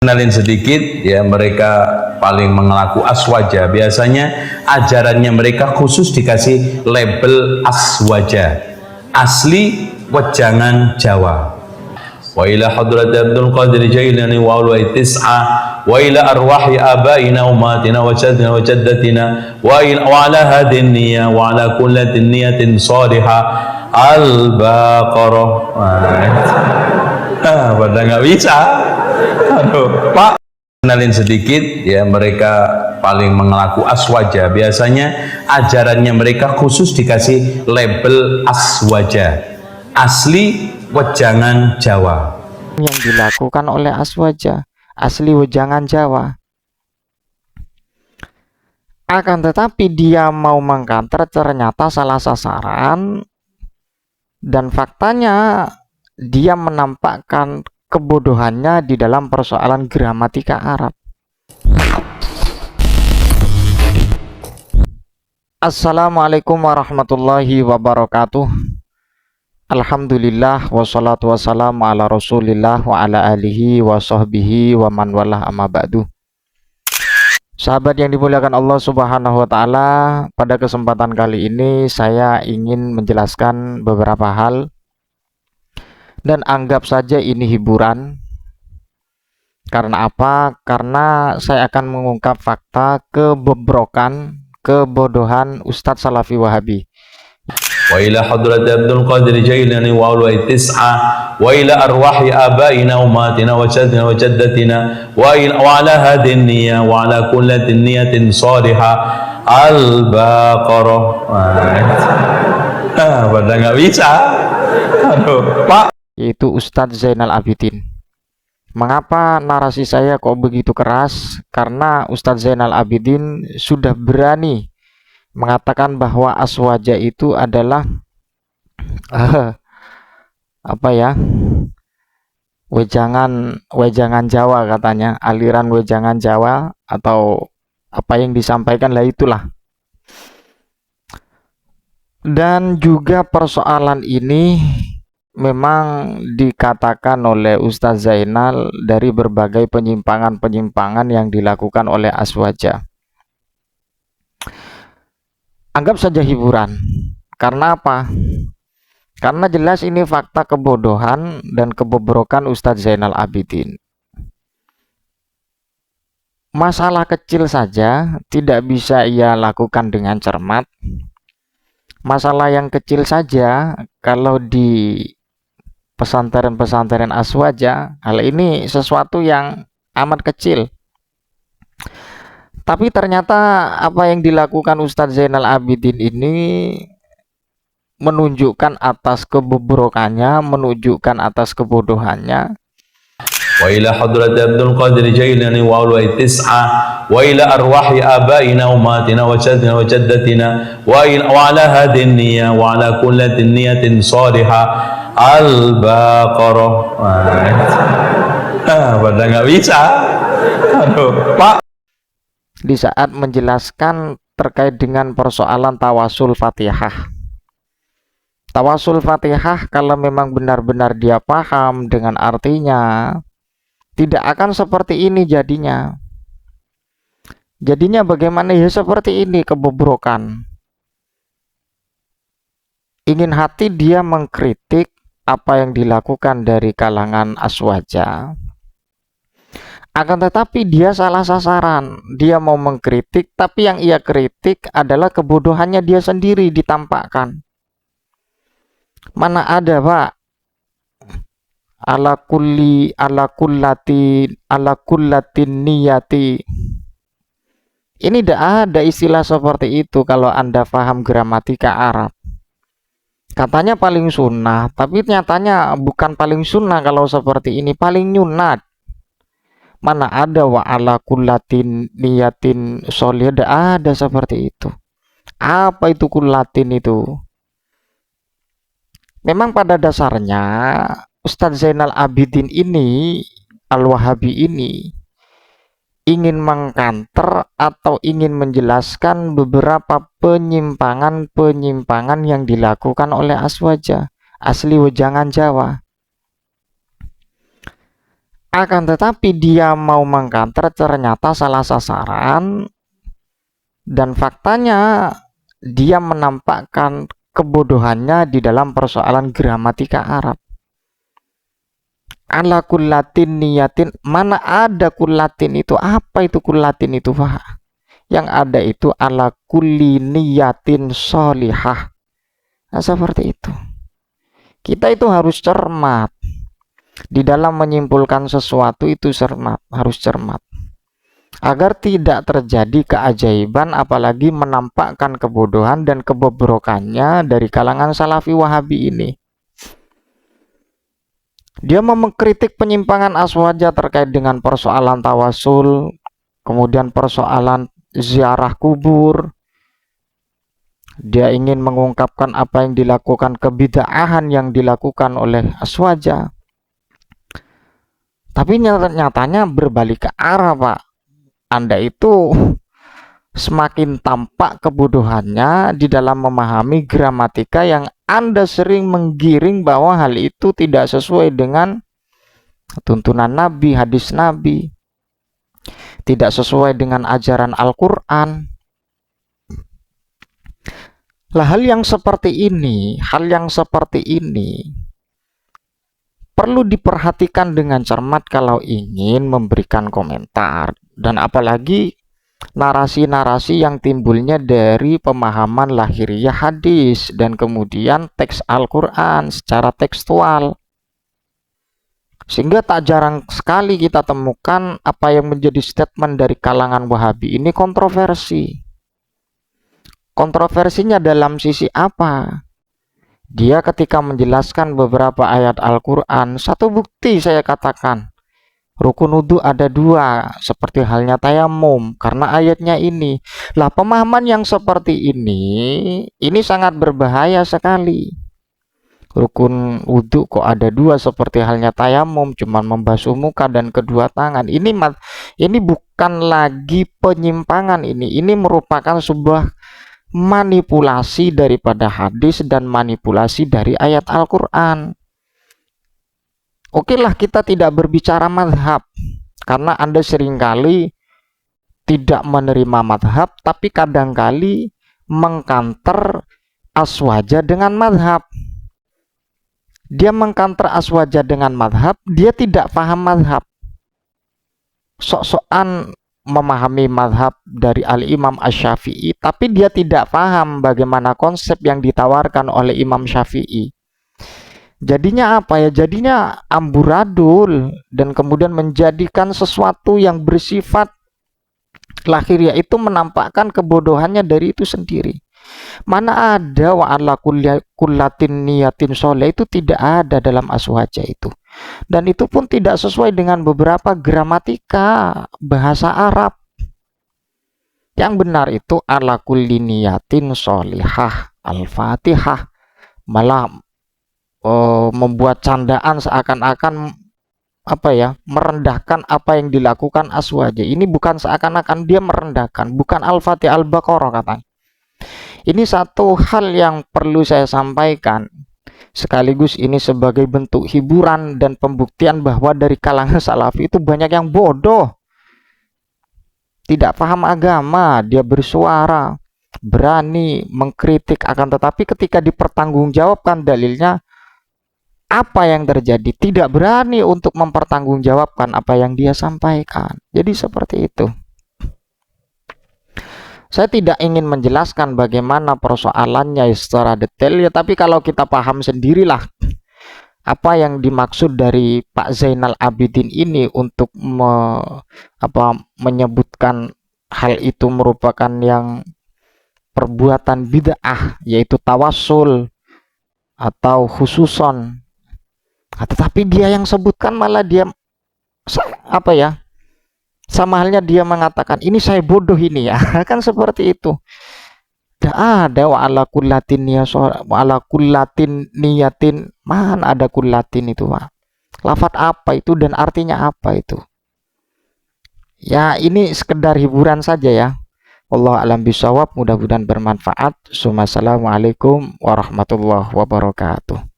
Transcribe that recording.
Kenalin sedikit ya, mereka paling mengaku aswaja. Biasanya ajarannya mereka khusus dikasih label aswaja, asli wejangan Jawa. Wa ila hadrati Abdul Qadir Jailani wa ulwai tis'a wa ila arwahi abaina umatina wa jaddina wa jaddatina wa ala hadin niyya wa ala kullatin niyatin salihah Al-Baqarah. Pada nggak bisa. Aduh, Pak. Kenalin sedikit ya, mereka paling mengaku aswaja. Biasanya ajarannya mereka khusus dikasih label aswaja, asli wejangan Jawa. Yang dilakukan oleh aswaja, asli wejangan Jawa. Akan tetapi dia mau mengkanter, ternyata salah sasaran, dan faktanya dia menampakkan kebodohannya di dalam persoalan gramatika Arab. Assalamualaikum warahmatullahi wabarakatuh. Alhamdulillah wassalatu wassalamu ala rasulillah wa ala alihi wa sahbihi wa man walah amma ba'du. Sahabat yang dimuliakan Allah subhanahu wa ta'ala, pada kesempatan kali ini saya ingin menjelaskan beberapa hal, dan anggap saja ini hiburan. Karena apa? Karena saya akan mengungkap fakta kebobrokan, kebodohan Ustadz Salafi Wahabi. Wa ila hadrati Abdul Qadir Jailani wa ulwai tis'a wa ila arwahi abaina umatina wa jaddina wa jaddatina wa ala hadin niyya wa ala kullatin niyatin salihah Al-Baqarah. Pada nggak bisa. Aduh, Pak. Yaitu Ustadz Zainal Abidin. Mengapa narasi saya kok begitu keras? Karena Ustadz Zainal Abidin sudah berani mengatakan bahwa aswaja itu adalah wejangan Jawa katanya, aliran wejangan Jawa atau apa yang disampaikan lah itulah. Dan juga persoalan ini memang dikatakan oleh Ustadz Zainal dari berbagai penyimpangan-penyimpangan yang dilakukan oleh aswaja. Anggap saja hiburan. Karena apa? Karena jelas ini fakta kebodohan dan kebobrokan Ustadz Zainal Abidin. Masalah kecil saja tidak bisa ia lakukan dengan cermat. Masalah yang kecil saja kalau di pesantren-pesantren aswaja, hal ini sesuatu yang amat kecil. Tapi ternyata apa yang dilakukan Ustadz Zainal Abidin ini menunjukkan atas kebobrokannya, menunjukkan atas kebodohannya. Wa ila hadrati Abdul Qadir Jailani wa ulwai tis'a wa ila arwahi abaina umatina wa jaddina wa jaddatina wa ala hadin niyya wa ala kullatin niyatin salihah Al-Baqarah. Pada nggak bisa. Aduh, Pak. Di saat menjelaskan terkait dengan persoalan tawasul Fatihah. Tawasul Fatihah kalau memang benar-benar dia paham dengan artinya, tidak akan seperti ini jadinya. Jadinya bagaimana? Ya seperti ini kebobrokan. Ingin hati dia mengkritik apa yang dilakukan dari kalangan aswaja. Akan tetapi dia salah sasaran. Dia mau mengkritik, tapi yang ia kritik adalah kebodohannya dia sendiri ditampakkan. Mana ada, Pak? Ala kullatin niyati. Ini tidak ada istilah seperti itu kalau Anda paham gramatika Arab. Katanya paling sunnah, tapi nyatanya bukan paling sunnah kalau seperti ini, paling nyunat. Mana ada wa ala kullatin niyatin sholih, ada seperti itu. Apa itu kullatin itu? Memang pada dasarnya Ustadz Zainal Abidin ini, Al-Wahabi ini, ingin mengkanter atau ingin menjelaskan beberapa penyimpangan-penyimpangan yang dilakukan oleh aswaja, asli wejangan Jawa. Akan tetapi dia mau mengcounter ternyata salah sasaran, dan faktanya dia menampakkan kebodohannya di dalam persoalan gramatika Arab. Ala kullatin niyatin, mana ada kullatin itu? Apa itu kullatin itu, Pak? Yang ada itu ala kulli niyatin sholihah. Nah, seperti itu. Kita itu harus cermat. Di dalam menyimpulkan sesuatu itu harus cermat. Agar tidak terjadi keajaiban, apalagi menampakkan kebodohan dan kebobrokannya dari kalangan Salafi Wahabi ini. Dia mengkritik penyimpangan Aswaja terkait dengan persoalan tawasul, kemudian persoalan ziarah kubur. Dia ingin mengungkapkan apa yang dilakukan, kebid'ahan yang dilakukan oleh Aswaja. Tapi nyatanya berbalik ke arah, Pak. Anda itu semakin tampak kebodohannya di dalam memahami gramatika yang Anda sering menggiring bahwa hal itu tidak sesuai dengan tuntunan Nabi, hadis Nabi, tidak sesuai dengan ajaran Al-Quran. Lah, hal yang seperti ini perlu diperhatikan dengan cermat kalau ingin memberikan komentar, dan apalagi narasi-narasi yang timbulnya dari pemahaman lahiriah hadis dan kemudian teks Al-Quran secara tekstual. Sehingga tak jarang sekali kita temukan apa yang menjadi statement dari kalangan Wahabi ini kontroversi. Kontroversinya dalam sisi apa? Dia ketika menjelaskan beberapa ayat Al-Quran, satu bukti saya katakan, rukun wudhu ada dua, seperti halnya tayamum, karena ayatnya ini. Lah, pemahaman yang seperti ini sangat berbahaya sekali. Rukun wudhu kok ada dua, seperti halnya tayamum, cuma membasuh muka dan kedua tangan. Ini bukan lagi penyimpangan, ini merupakan sebuah manipulasi daripada hadis dan manipulasi dari ayat Al-Quran. Oke lah, kita tidak berbicara madhab, karena Anda seringkali tidak menerima madhab, tapi kadangkali mengkanter Aswaja dengan madhab. Dia mengkanter Aswaja dengan madhab, dia tidak paham madhab. Sok-sokan memahami madhab dari Al-Imam Asy-Syafi'i, tapi dia tidak paham bagaimana konsep yang ditawarkan oleh Imam Syafi'i. Jadinya apa ya? Jadinya amburadul, dan kemudian menjadikan sesuatu yang bersifat lahiriah itu menampakkan kebodohannya dari itu sendiri. Mana ada wa ala kullatin niyatin sholeh, itu tidak ada dalam Aswaja itu. Dan itu pun tidak sesuai dengan beberapa gramatika bahasa Arab. Yang benar itu ala kulli niyatin sholihah Al-Fatihah. Malah membuat candaan seakan-akan merendahkan apa yang dilakukan Aswaja. Ini bukan seakan-akan dia merendahkan, bukan Al-Fatihah, Al-Baqarah katanya. Ini satu hal yang perlu saya sampaikan. Sekaligus ini sebagai bentuk hiburan dan pembuktian bahwa dari kalangan Salafi itu banyak yang bodoh, tidak paham agama. Dia bersuara, berani mengkritik, akan tetapi ketika dipertanggungjawabkan dalilnya, apa yang terjadi? Tidak berani untuk mempertanggungjawabkan apa yang dia sampaikan. Jadi seperti itu. Saya tidak ingin menjelaskan bagaimana persoalannya secara detail ya, tapi kalau kita paham sendirilah apa yang dimaksud dari Pak Zainal Abidin ini untuk menyebutkan hal itu merupakan yang perbuatan bid'ah, yaitu tawassul atau khususon. Tetapi dia yang sebutkan malah dia sama halnya dia mengatakan ini saya bodoh ini ya. Kan seperti itu. Tidak ada wa ala kullatin niyatin. Mana ada kullatin itu, Pak? Lafaz apa itu dan artinya apa itu? Ya, ini sekedar hiburan saja ya. Wallahu a'lam bishawab, mudah-mudahan bermanfaat. Assalamualaikum warahmatullahi wabarakatuh.